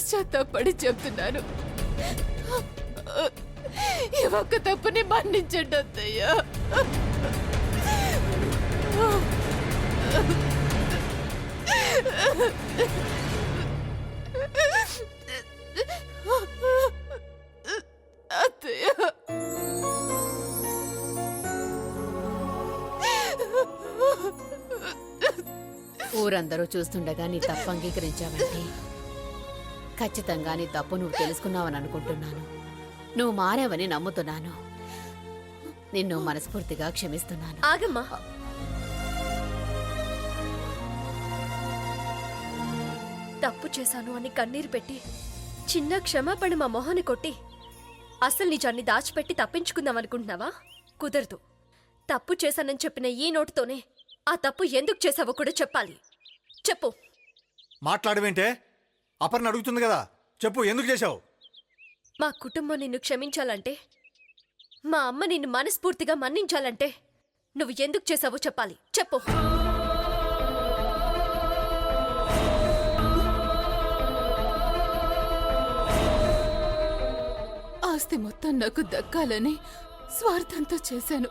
పశ్చాత్తాపడి చెప్తున్నాను. ఈ ఒక్క తప్పుని మన్నించండి అత్తయ్య. అత్తయ్య, ఊరందరూ చూస్తుండగా నీ తప్పు అంగీకరించావంటే ఖచ్చితంగా నీ తప్పు నువ్వు తెలుసుకున్నావని అనుకుంటున్నాను. నువ్వు మారావని నమ్ముతున్నాను. నిన్ను మనస్ఫూర్తిగా క్షమిస్తున్నాను. ఆగమ్మా. తప్పు చేశాను అని కన్నీరు పెట్టి చిన్న క్షమాపణ మా మొహాన్ని కొట్టి అసలు నిజాన్ని దాచిపెట్టి తప్పించుకుందాం అనుకుంటున్నావా? కుదరదు. తప్పు చేశానని చెప్పిన ఈ నోటుతోనే ఆ తప్పు ఎందుకు చేశావో కూడా చెప్పాలి. చెప్పు. మాట్లాడవేంటే? అపర్ణ అడుగుతుంది కదా, చెప్పు, ఎందుకు చేశావు? మా కుటుంబం నిన్ను క్షమించాలంటే, మా అమ్మ నిన్ను మనస్ఫూర్తిగా మన్నించాలంటే నువ్వు ఎందుకు చేశావో చెప్పాలి. చెప్పు. ఆస్తి మొత్తం నాకు దక్కాలని స్వార్థంతో చేశాను.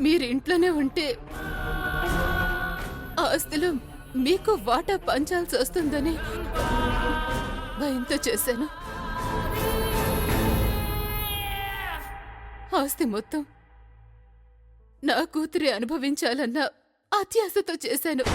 మీరింట్లోనే ఉంటే ఆస్తిలో మీకు వాటా పంచాల్సి వస్తుందని భయంతో చేశాను. ఆస్తి మొత్తం నా కూతురి అనుభవించాలన్న అత్యాశతో చేశాను.